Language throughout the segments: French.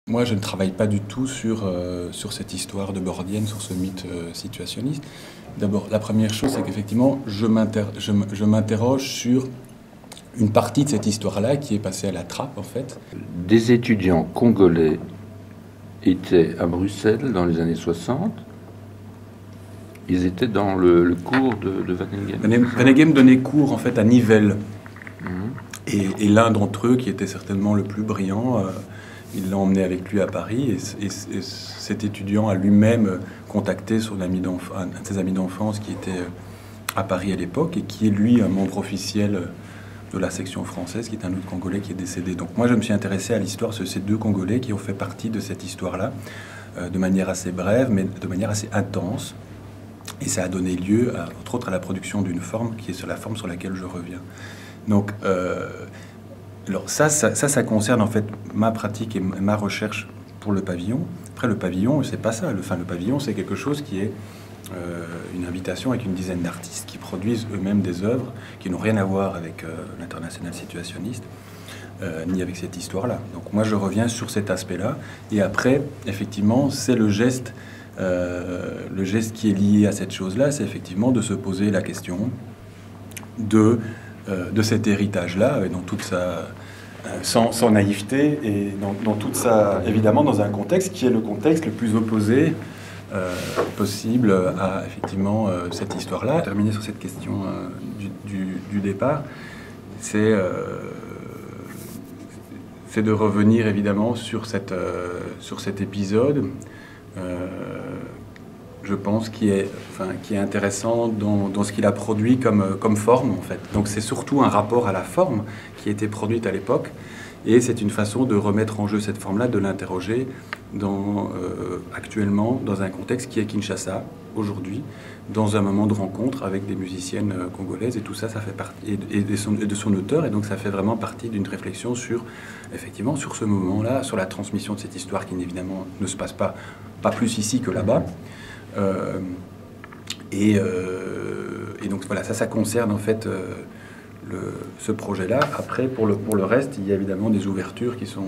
Moi, je ne travaille pas du tout sur cette histoire de Bordienne, sur ce mythe situationniste. D'abord, la première chose, c'est qu'effectivement, je m'interroge sur une partie de cette histoire-là qui est passée à la trappe, en fait. Des étudiants congolais étaient à Bruxelles dans les années 60. Ils étaient dans le cours de Waregem. Waregem donnait cours, en fait, à Nivelles. Et l'un d'entre eux, qui était certainement le plus brillant, il l'a emmené avec lui à Paris. Et cet étudiant a lui-même contacté un de ses amis d'enfance qui était à Paris à l'époque et qui est, lui, un membre officiel de la section française, qui est un autre Congolais qui est décédé. Donc moi, je me suis intéressé à l'histoire de ces deux Congolais qui ont fait partie de cette histoire-là, de manière assez brève, mais de manière assez intense. Et ça a donné lieu, entre autres, à la production d'une forme qui est sur la forme sur laquelle je reviens. Donc, alors ça concerne en fait ma pratique et ma recherche pour le pavillon. Après, le pavillon, c'est pas ça. Le pavillon, c'est quelque chose qui est une invitation avec une dizaine d'artistes qui produisent eux-mêmes des œuvres qui n'ont rien à voir avec l'international situationniste, ni avec cette histoire-là. Donc moi, je reviens sur cet aspect-là. Et après, effectivement, c'est le geste qui est lié à cette chose-là, c'est effectivement de se poser la question de cet héritage-là, dans toute sa sans naïveté et dans toute sa, évidemment, dans un contexte qui est le contexte le plus opposé possible à effectivement cette histoire-là. Terminer sur cette question du départ, c'est de revenir évidemment sur cet épisode. Je pense qui est intéressant dans ce qu'il a produit comme forme, en fait. Donc c'est surtout un rapport à la forme qui a été produite à l'époque, et c'est une façon de remettre en jeu cette forme-là, de l'interroger actuellement dans un contexte qui est Kinshasa, aujourd'hui, dans un moment de rencontre avec des musiciennes congolaises, et tout ça, ça fait partie de son auteur, et donc ça fait vraiment partie d'une réflexion sur ce moment-là, sur la transmission de cette histoire qui évidemment ne se passe pas plus ici que là-bas. Et donc voilà, ça concerne en fait ce projet-là. Après, pour le reste, il y a évidemment des ouvertures qui sont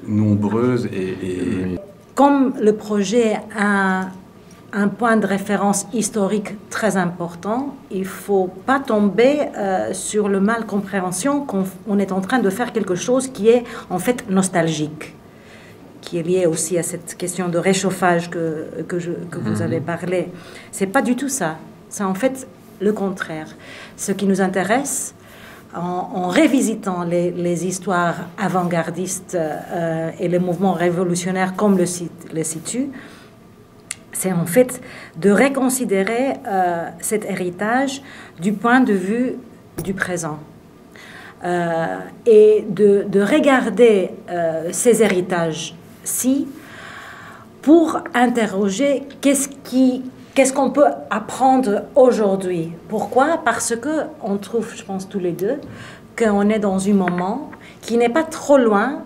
nombreuses et... Comme le projet a un point de référence historique très important, il ne faut pas tomber sur le mal compréhension qu'on est en train de faire quelque chose qui est en fait nostalgique, qui est lié aussi à cette question de réchauffage que vous avez parlé. C'est pas du tout ça. C'est en fait le contraire. Ce qui nous intéresse, en révisitant les histoires avant-gardistes et les mouvements révolutionnaires comme le situ, c'est en fait de reconsidérer cet héritage du point de vue du présent. Et de regarder ces héritages-ci pour interroger qu'est-ce qu'on peut apprendre aujourd'hui. Pourquoi? Parce qu'on trouve, je pense tous les deux, qu'on est dans un moment qui n'est pas trop loin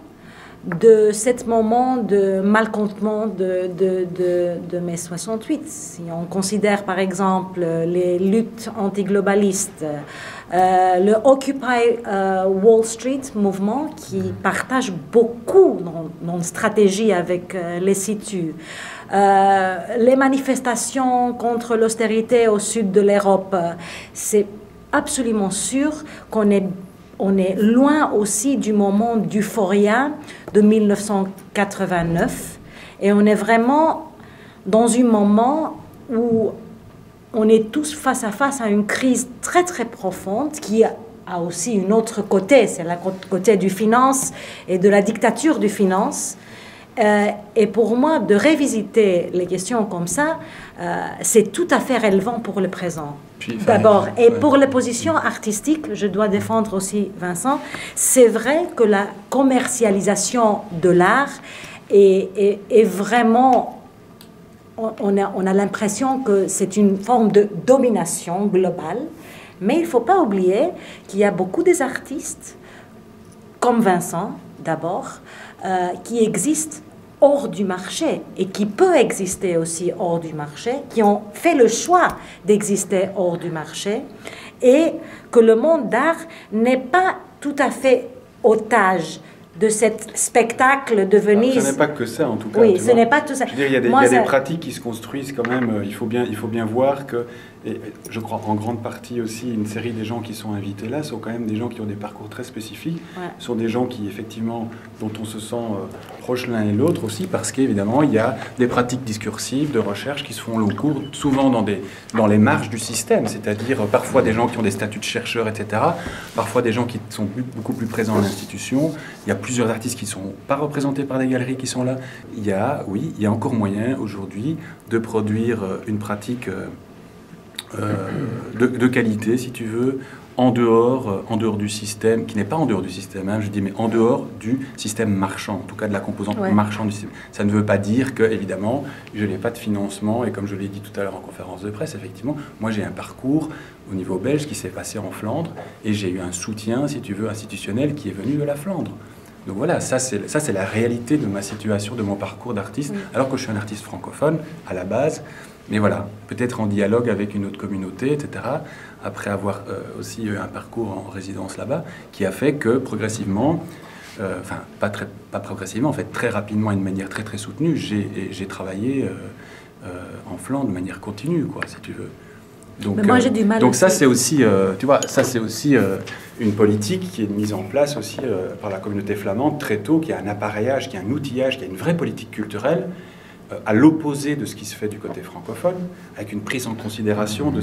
de ce moment de malcontentement de mai 68. Si on considère par exemple les luttes antiglobalistes, le Occupy Wall Street mouvement qui partage beaucoup dans une stratégie avec les situs, les manifestations contre l'austérité au sud de l'Europe, c'est absolument sûr qu'on est loin aussi du moment d'euphoria de 1989 et on est vraiment dans un moment où on est tous face à face à une crise très très profonde qui a aussi un autre côté, c'est le côté du finance et de la dictature du finance. Et pour moi, de revisiter les questions comme ça, c'est tout à fait relevant pour le présent. D'abord, et pour les positions artistiques, je dois défendre aussi Vincent, c'est vrai que la commercialisation de l'art est vraiment, on a l'impression que c'est une forme de domination globale, mais il ne faut pas oublier qu'il y a beaucoup des artistes, comme Vincent d'abord, qui existent hors du marché et qui peut exister aussi hors du marché, qui ont fait le choix d'exister hors du marché et que le monde d'art n'est pas tout à fait otage de cet spectacle de Venise. Ce n'est pas que ça, en tout cas. Oui, ce n'est pas tout ça. Je veux dire, il y a des pratiques qui se construisent quand même. Il faut bien voir que, et je crois en grande partie aussi, une série des gens qui sont invités là sont quand même des gens qui ont des parcours très spécifiques. Ouais. Ce sont des gens qui, effectivement, dont on se sent proche l'un et l'autre aussi, parce qu'évidemment, il y a des pratiques discursives de recherche qui se font au cours, souvent dans les marges du système, c'est-à-dire parfois des gens qui ont des statuts de chercheurs, etc., parfois des gens qui sont beaucoup plus présents en institution. Il y a plusieurs artistes qui ne sont pas représentés par des galeries qui sont là. Il y a encore moyen aujourd'hui de produire une pratique de qualité, si tu veux, en dehors du système, qui n'est pas en dehors du système, hein, je dis, mais en dehors du système marchand, en tout cas de la composante marchande du système. Ça ne veut pas dire que, évidemment, je n'ai pas de financement, et comme je l'ai dit tout à l'heure en conférence de presse, effectivement, moi j'ai un parcours au niveau belge qui s'est passé en Flandre, et j'ai eu un soutien, si tu veux, institutionnel qui est venu de la Flandre. Donc voilà, ça c'est la réalité de ma situation, de mon parcours d'artiste, alors que je suis un artiste francophone à la base, mais voilà, peut-être en dialogue avec une autre communauté, etc., après avoir aussi eu un parcours en résidence là-bas, qui a fait que progressivement, enfin pas progressivement, en fait très rapidement et de manière très très soutenue, j'ai travaillé en Flandre de manière continue, quoi, si tu veux. Donc, moi, j'ai du mal donc ça c'est aussi, tu vois, ça c'est aussi une politique qui est mise en place aussi par la communauté flamande très tôt, qui a un appareillage, qui a un outillage, qui a une vraie politique culturelle, à l'opposé de ce qui se fait du côté francophone, avec une prise en considération de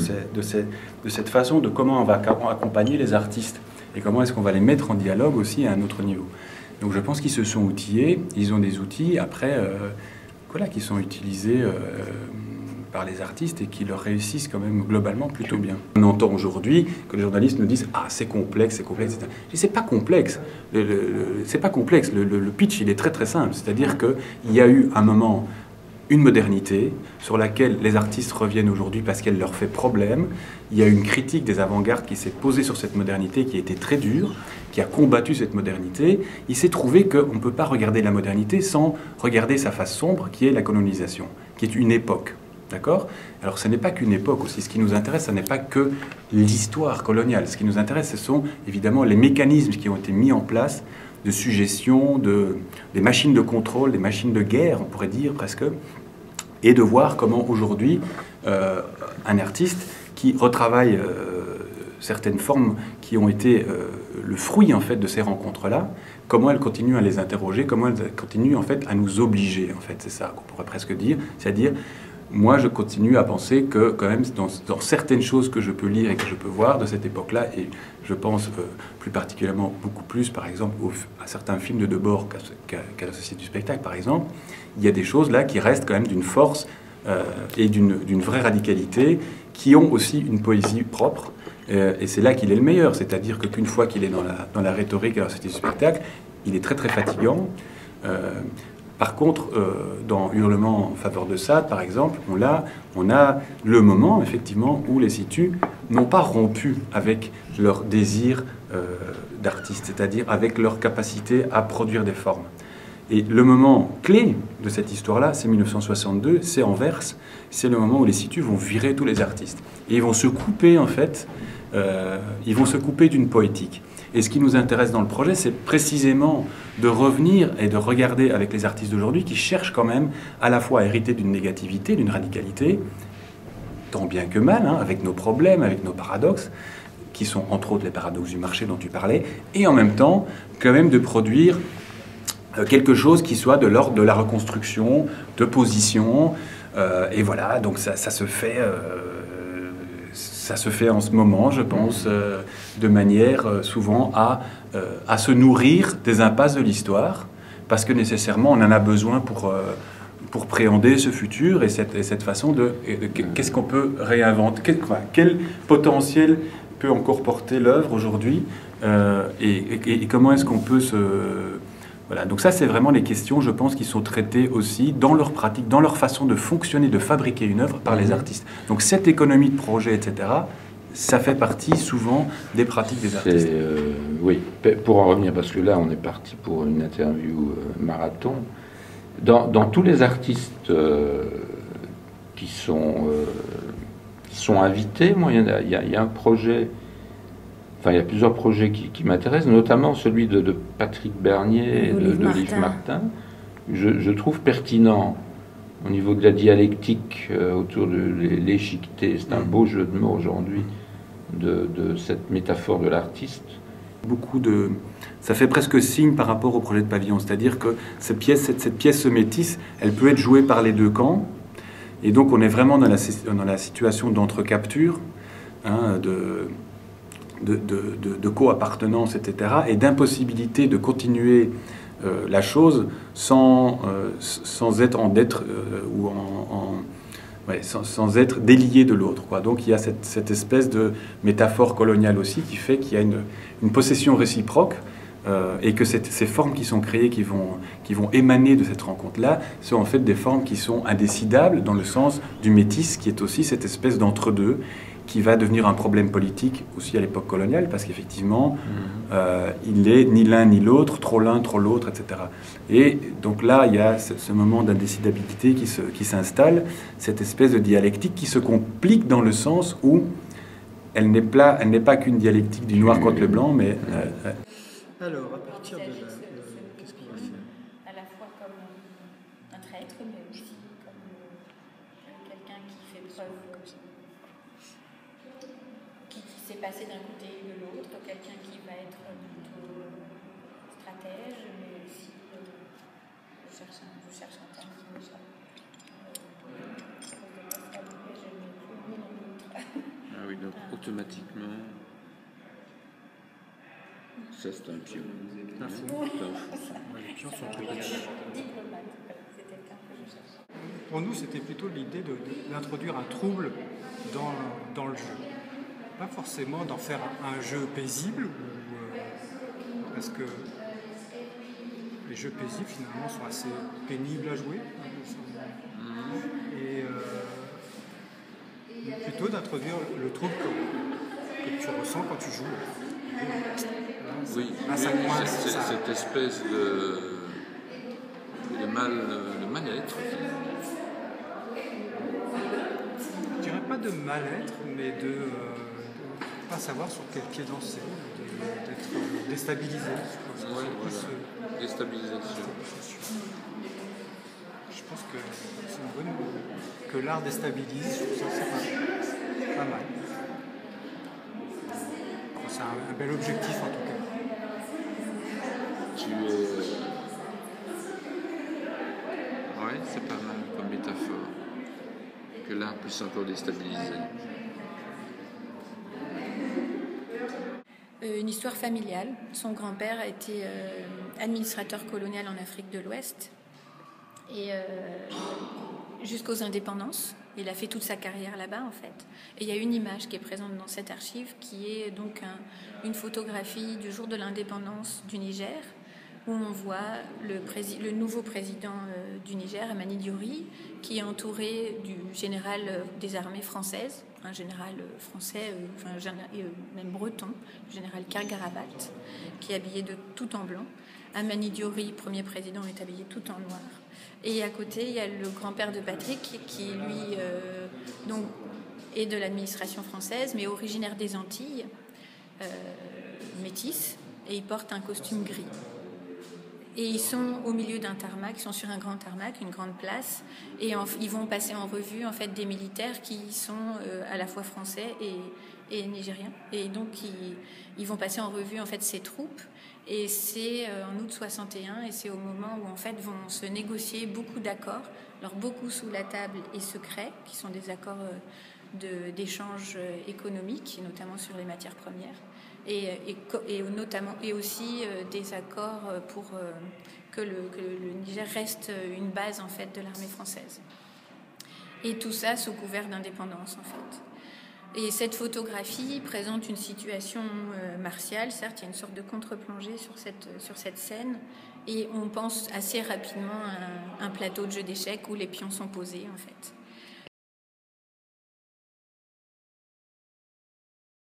cette façon de comment on va accompagner les artistes et comment est-ce qu'on va les mettre en dialogue aussi à un autre niveau. Donc je pense qu'ils se sont outillés, ils ont des outils après, voilà, qui sont utilisés par les artistes et qui leur réussissent quand même globalement plutôt bien. On entend aujourd'hui que les journalistes nous disent « Ah, c'est complexe, etc. » Je dis « C'est pas complexe. C'est pas complexe. Le pitch, il est très très simple. C'est-à-dire qu'il y a eu un moment une modernité sur laquelle les artistes reviennent aujourd'hui parce qu'elle leur fait problème. Il y a une critique des avant-gardes qui s'est posée sur cette modernité, qui a été très dure, qui a combattu cette modernité. Il s'est trouvé qu'on ne peut pas regarder la modernité sans regarder sa face sombre, qui est la colonisation, qui est une époque. D'accord ? Alors ce n'est pas qu'une époque aussi. Ce qui nous intéresse, ce n'est pas que l'histoire coloniale. Ce qui nous intéresse, ce sont évidemment les mécanismes qui ont été mis en place de suggestion, des machines de contrôle, des machines de guerre, on pourrait dire presque, et de voir comment aujourd'hui un artiste qui retravaille certaines formes qui ont été le fruit en fait de ces rencontres-là, comment elle continue à les interroger, comment elle continue en fait à nous obliger, en fait, c'est ça qu'on pourrait presque dire, c'est-à-dire moi, je continue à penser que, quand même, dans certaines choses que je peux lire et que je peux voir de cette époque-là, et je pense plus particulièrement beaucoup plus, par exemple, à certains films de Debord qu'à la Société du spectacle, par exemple, il y a des choses là qui restent quand même d'une force et d'une vraie radicalité, qui ont aussi une poésie propre, et c'est là qu'il est le meilleur, c'est-à-dire qu'une fois qu'il est dans la rhétorique à la Société du spectacle, il est très très fatigant. Par contre, dans Hurlement en faveur de Sade, par exemple, on a le moment, effectivement, où les situs n'ont pas rompu avec leur désir d'artiste, c'est-à-dire avec leur capacité à produire des formes. Et le moment clé de cette histoire-là, c'est 1962, c'est Anvers, c'est le moment où les situs vont virer tous les artistes. Et ils vont se couper, en fait, ils vont se couper d'une poétique. Et ce qui nous intéresse dans le projet, c'est précisément de revenir et de regarder avec les artistes d'aujourd'hui qui cherchent quand même à la fois à hériter d'une négativité, d'une radicalité, tant bien que mal, hein, avec nos problèmes, avec nos paradoxes, qui sont entre autres les paradoxes du marché dont tu parlais, et en même temps, quand même de produire quelque chose qui soit de l'ordre de la reconstruction, de position, et voilà, donc ça se fait... Ça se fait en ce moment, je pense, de manière souvent à se nourrir des impasses de l'histoire, parce que nécessairement on en a besoin pour préhender ce futur et cette façon de qu'est-ce qu'on peut réinventer, quel potentiel peut encore porter l'œuvre aujourd'hui, et comment est-ce qu'on peut se... Voilà, donc ça c'est vraiment les questions, je pense, qui sont traitées aussi dans leur pratique, dans leur façon de fonctionner, de fabriquer une œuvre par les artistes. Donc cette économie de projet, etc., ça fait partie souvent des pratiques des artistes. Oui, pour en revenir, parce que là on est parti pour une interview marathon, dans tous les artistes qui sont invités, moi il y a un projet Enfin, il y a plusieurs projets qui m'intéressent, notamment celui de Patrick Bernier et d'Olive Martin. Je trouve pertinent au niveau de la dialectique autour de l'échiqueté. C'est un beau jeu de mots aujourd'hui de cette métaphore de l'artiste. Ça fait presque signe par rapport au projet de Pavillon, c'est-à-dire que cette pièce métisse, elle peut être jouée par les deux camps, et donc on est vraiment dans la situation d'entrecapture, hein, de co-appartenance, etc., et d'impossibilité de continuer la chose sans être en dette ou sans être délié de l'autre, quoi. Donc il y a cette espèce de métaphore coloniale aussi qui fait qu'il y a une possession réciproque et que ces formes qui sont créées, qui vont émaner de cette rencontre-là, sont en fait des formes qui sont indécidables dans le sens du métis, qui est aussi cette espèce d'entre-deux qui va devenir un problème politique aussi à l'époque coloniale, parce qu'effectivement, il n'est ni l'un ni l'autre, trop l'un, trop l'autre, etc. Et donc là, il y a ce moment d'indécidabilité qui s'installe, cette espèce de dialectique qui se complique dans le sens où elle n'est pas qu'une dialectique du noir contre le blanc, mais... Alors, à partir de là, qu'est-ce qu'on va faire? À la fois comme un traître, mais aussi comme quelqu'un qui fait preuve... qui s'est passé d'un côté et de l'autre, quelqu'un qui va être plutôt stratège, mais aussi, je cherche un terme qui me sort. Ah oui, donc automatiquement, ça c'est un pion. Un fou. Les pions sont très petits. Diplomate, c'était le terme que je cherchais. Pour nous, c'était plutôt l'idée d'introduire un trouble dans le jeu. Pas forcément d'en faire un jeu paisible, parce que les jeux paisibles finalement sont assez pénibles à jouer, et plutôt d'introduire le trouble que tu ressens quand tu joues. Oui, ça coince, ça. Cette espèce de mal-être. Je dirais pas de mal-être, mais de pas savoir sur quel pied danser, d'être déstabilisé. Oui, voilà. Déstabilisation. Je pense que c'est une bonne... que l'art déstabilise, je trouve ça c'est pas mal. C'est un bel objectif en tout cas. Oui, c'est pas mal comme métaphore. Que l'art puisse encore déstabiliser. Une histoire familiale. Son grand-père a été administrateur colonial en Afrique de l'Ouest et jusqu'aux indépendances. Il a fait toute sa carrière là-bas en fait. Et il y a une image qui est présente dans cette archive qui est donc une photographie du jour de l'indépendance du Niger où on voit le nouveau président du Niger, Amani Diori, qui est entouré du général des armées françaises, un général français, même breton, le général Kargarabat, qui est habillé de tout en blanc. Amani Diori, premier président, est habillé tout en noir. Et à côté, il y a le grand-père de Patrick, qui lui donc, est de l'administration française, mais originaire des Antilles, métis, et il porte un costume gris. Et ils sont au milieu d'un tarmac, ils sont sur un grand tarmac, une grande place, et ils vont passer en revue en fait des militaires qui sont à la fois français et nigériens. Et donc ils vont passer en revue en fait ces troupes. Et c'est en août 61, et c'est au moment où en fait vont se négocier beaucoup d'accords, alors beaucoup sous la table et secrets, qui sont des accords d'échange économique, notamment sur les matières premières. Et aussi des accords pour que le Niger reste une base en fait de l'armée française. Et tout ça sous couvert d'indépendance en fait. Et cette photographie présente une situation martiale, certes il y a une sorte de contre-plongée sur cette scène, et on pense assez rapidement à un plateau de jeu d'échecs où les pions sont posés en fait.